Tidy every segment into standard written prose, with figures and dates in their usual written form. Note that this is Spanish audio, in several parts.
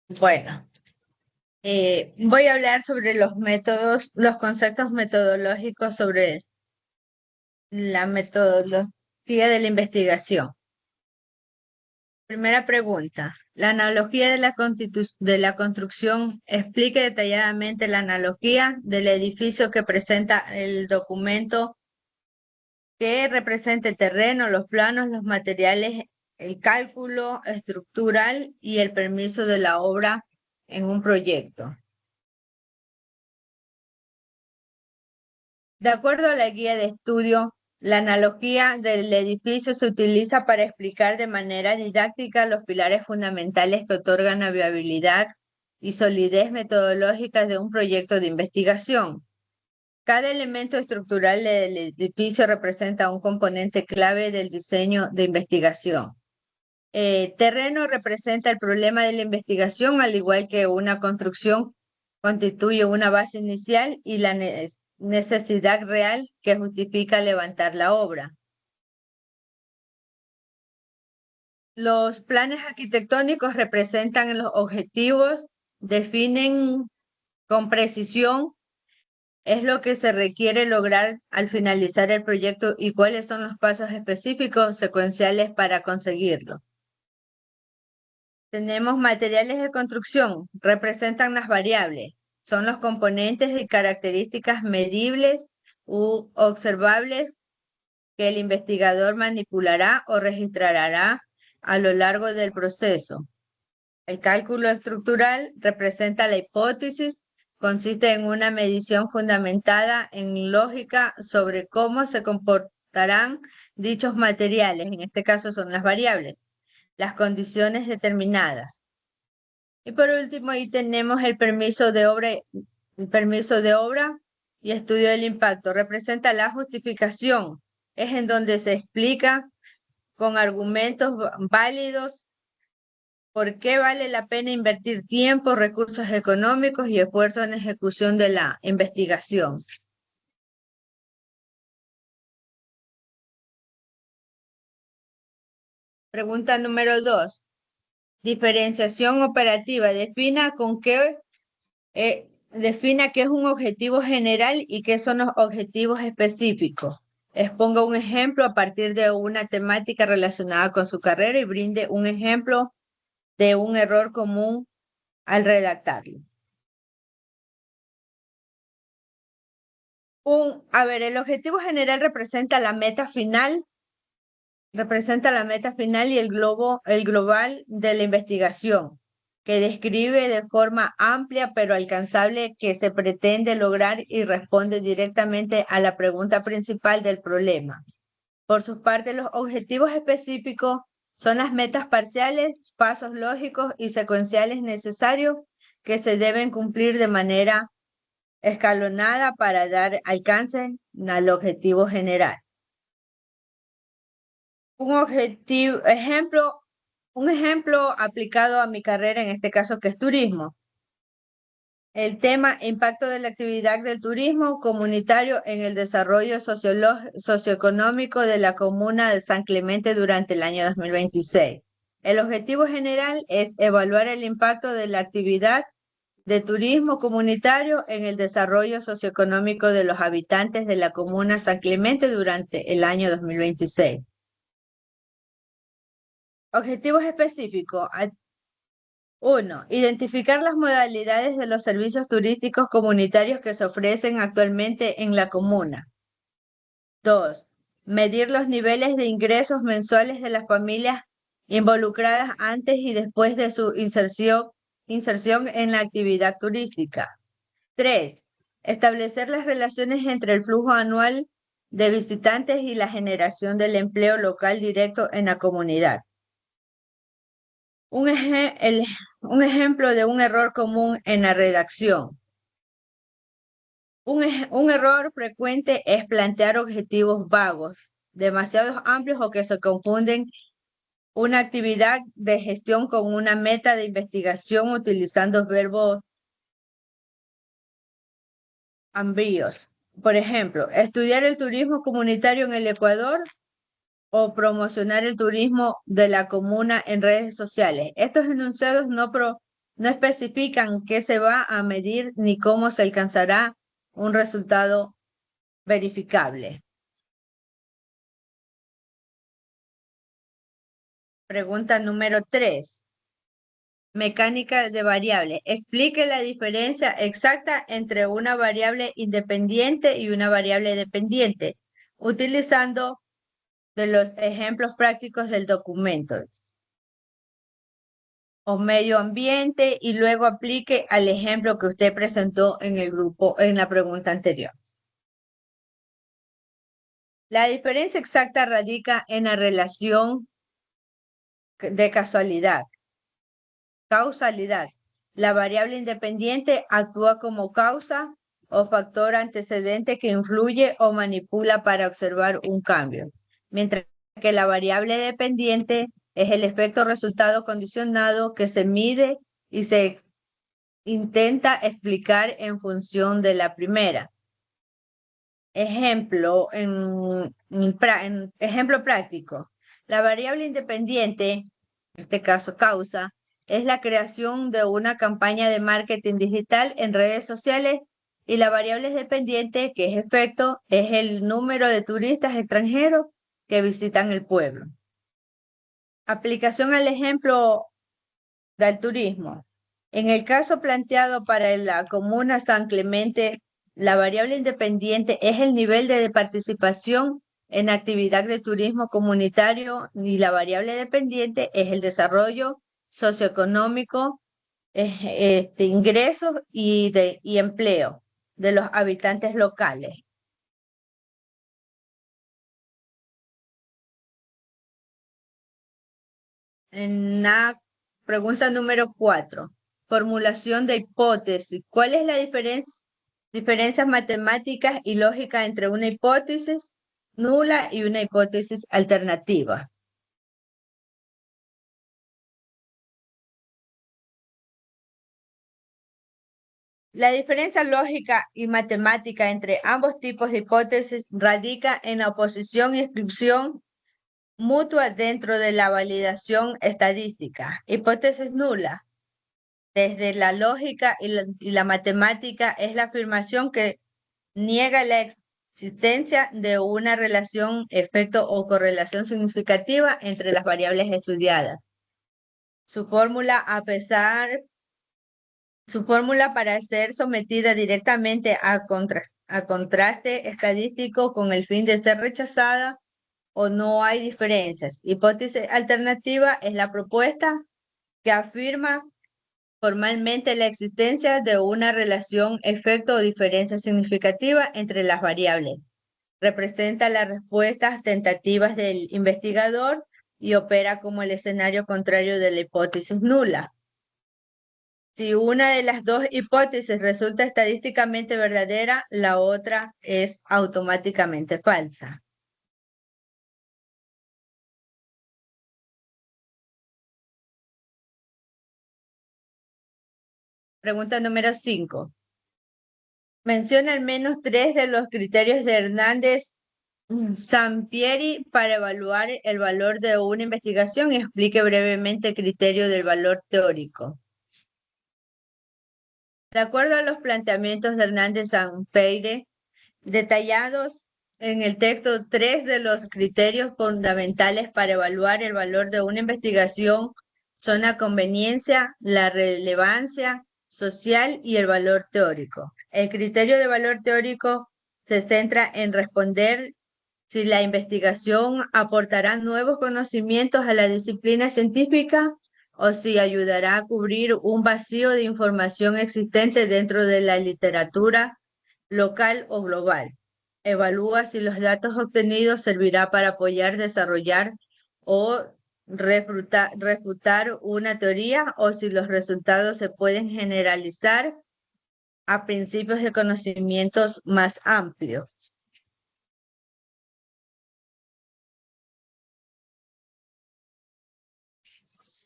Bueno, voy a hablar sobre los métodos, los conceptos metodológicos sobre la metodología de la investigación. Primera pregunta. La analogía de de la construcción explique detalladamente la analogía del edificio que presenta el documento que representa el terreno, los planos, los materiales, el cálculo estructural y el permiso de la obra en un proyecto. De acuerdo a la guía de estudio, la analogía del edificio se utiliza para explicar de manera didáctica los pilares fundamentales que otorgan la viabilidad y solidez metodológicas de un proyecto de investigación. Cada elemento estructural del edificio representa un componente clave del diseño de investigación. Terreno representa el problema de la investigación, al igual que una construcción constituye una base inicial y la necesidad real que justifica levantar la obra. Los planes arquitectónicos representan los objetivos, definen con precisión es lo que se requiere lograr al finalizar el proyecto y cuáles son los pasos específicos secuenciales para conseguirlo. Tenemos materiales de construcción, representan las variables, son los componentes y características medibles u observables que el investigador manipulará o registrará a lo largo del proceso. El cálculo estructural representa la hipótesis, consiste en una medición fundamentada en lógica sobre cómo se comportarán dichos materiales, en este caso son las variables, las condiciones determinadas. Y por último, ahí tenemos el permiso de obra y estudio del impacto. Representa la justificación. Es en donde se explica con argumentos válidos por qué vale la pena invertir tiempo, recursos económicos y esfuerzo en ejecución de la investigación. Pregunta número 2. Diferenciación operativa. Defina qué es un objetivo general y qué son los objetivos específicos. Exponga un ejemplo a partir de una temática relacionada con su carrera y brinde un ejemplo de un error común al redactarlo. El objetivo general representa la meta final y el global de la investigación, que describe de forma amplia pero alcanzable que se pretende lograr y responde directamente a la pregunta principal del problema. Por su parte, los objetivos específicos son las metas parciales, pasos lógicos y secuenciales necesarios que se deben cumplir de manera escalonada para dar alcance al objetivo general. Un ejemplo aplicado a mi carrera, en este caso, que es turismo. El tema, impacto de la actividad del turismo comunitario en el desarrollo socioeconómico de la comuna de San Clemente durante el año 2026. El objetivo general es evaluar el impacto de la actividad de turismo comunitario en el desarrollo socioeconómico de los habitantes de la comuna San Clemente durante el año 2026. Objetivos específicos. 1. Identificar las modalidades de los servicios turísticos comunitarios que se ofrecen actualmente en la comuna. 2. Medir los niveles de ingresos mensuales de las familias involucradas antes y después de su inserción en la actividad turística. 3. Establecer las relaciones entre el flujo anual de visitantes y la generación del empleo local directo en la comunidad. Un ejemplo de un error común en la redacción. Un error frecuente es plantear objetivos vagos, demasiado amplios o que se confunden una actividad de gestión con una meta de investigación utilizando verbos ambiguos. Por ejemplo, estudiar el turismo comunitario en el Ecuador o promocionar el turismo de la comuna en redes sociales. Estos enunciados no especifican qué se va a medir ni cómo se alcanzará un resultado verificable. Pregunta número 3. Mecánica de variables. Explique la diferencia exacta entre una variable independiente y una variable dependiente, utilizando de los ejemplos prácticos del documento o medio ambiente y luego aplique al ejemplo que usted presentó en el grupo en la pregunta anterior. La diferencia exacta radica en la relación de causalidad. La variable independiente actúa como causa o factor antecedente que influye o manipula para observar un cambio, mientras que la variable dependiente es el efecto resultado condicionado que se mide y se intenta explicar en función de la primera. Ejemplo, ejemplo práctico. La variable independiente, en este caso causa, es la creación de una campaña de marketing digital en redes sociales y la variable dependiente, que es efecto, es el número de turistas extranjeros que visitan el pueblo. Aplicación al ejemplo del turismo. En el caso planteado para la comuna San Clemente, la variable independiente es el nivel de participación en actividad de turismo comunitario y la variable dependiente es el desarrollo socioeconómico, ingresos y empleo de los habitantes locales. En la pregunta número 4, formulación de hipótesis. ¿Cuál es la diferencias matemáticas y lógicas entre una hipótesis nula y una hipótesis alternativa? La diferencia lógica y matemática entre ambos tipos de hipótesis radica en la oposición y exclusión mutua dentro de la validación estadística. Hipótesis nula desde la lógica y la matemática es la afirmación que niega la existencia de una relación, efecto o correlación significativa entre las variables estudiadas. Su fórmula, su fórmula para ser sometida directamente a contraste estadístico con el fin de ser rechazada o no hay diferencias. Hipótesis alternativa es la propuesta que afirma formalmente la existencia de una relación, efecto o diferencia significativa entre las variables. Representa las respuestas tentativas del investigador y opera como el escenario contrario de la hipótesis nula. Si una de las dos hipótesis resulta estadísticamente verdadera, la otra es automáticamente falsa. Pregunta número 5. Menciona al menos 3 de los criterios de Hernández Sampieri para evaluar el valor de una investigación y explique brevemente el criterio del valor teórico. De acuerdo a los planteamientos de Hernández Sampieri, detallados en el texto, 3 de los criterios fundamentales para evaluar el valor de una investigación son la conveniencia, la relevancia social y el valor teórico. El criterio de valor teórico se centra en responder si la investigación aportará nuevos conocimientos a la disciplina científica o si ayudará a cubrir un vacío de información existente dentro de la literatura local o global. Evalúa si los datos obtenidos servirá para apoyar, desarrollar o refutar una teoría o si los resultados se pueden generalizar a principios de conocimientos más amplios.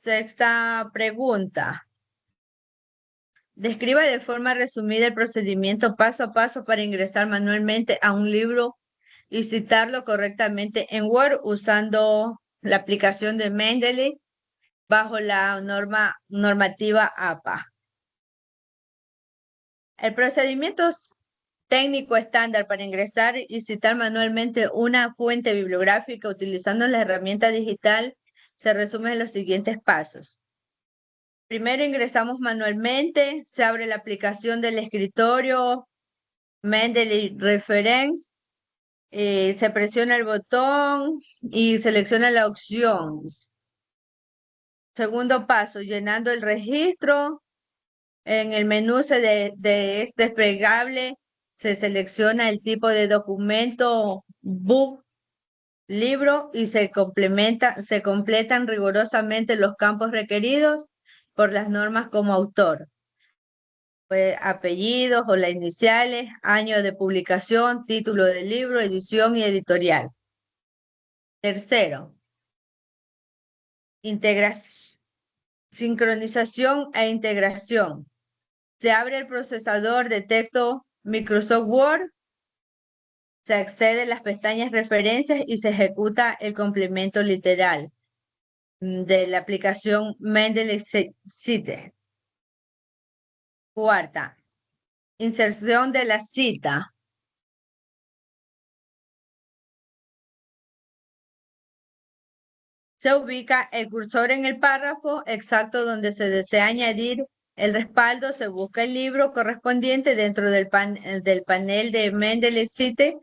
Sexta pregunta. Describa de forma resumida el procedimiento paso a paso para ingresar manualmente a un libro y citarlo correctamente en Word usando la aplicación de Mendeley bajo la normativa APA. El procedimiento técnico estándar para ingresar y citar manualmente una fuente bibliográfica utilizando la herramienta digital se resume en los siguientes pasos. Primero ingresamos manualmente, se abre la aplicación del escritorio Mendeley Reference, se presiona el botón y selecciona la opción. Segundo paso, llenando el registro. En el menú es desplegable, se selecciona el tipo de documento, book, libro y se completan rigurosamente los campos requeridos por las normas como autor. Apellidos o las iniciales, año de publicación, título del libro, edición y editorial. Tercero, sincronización e integración. Se abre el procesador de texto Microsoft Word, se accede a las pestañas referencias y se ejecuta el complemento literal de la aplicación Mendeley Cite. Cuarta, inserción de la cita. Se ubica el cursor en el párrafo exacto donde se desea añadir el respaldo, se busca el libro correspondiente dentro del panel de Mendeley Cite,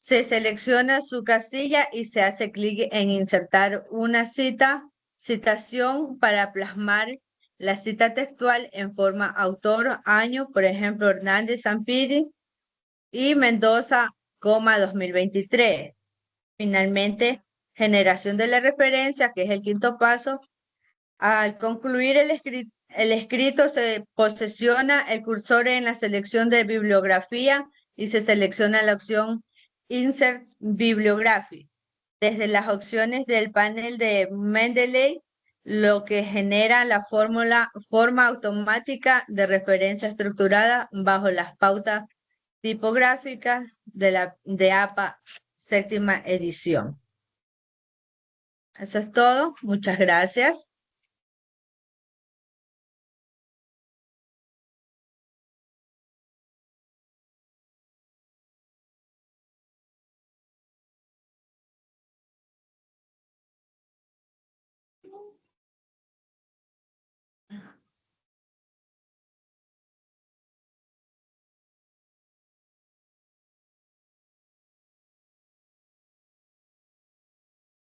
se selecciona su casilla y se hace clic en insertar una citación para plasmar la cita textual en forma autor, año, por ejemplo, Hernández Zampiri y Mendoza, 2023. Finalmente, generación de la referencia, que es el quinto paso. Al concluir el escrito, se posesiona el cursor en la selección de bibliografía y se selecciona la opción Insert Bibliography. Desde las opciones del panel de Mendeley, lo que genera la forma automática de referencia estructurada bajo las pautas tipográficas de APA séptima edición. Eso es todo. Muchas gracias.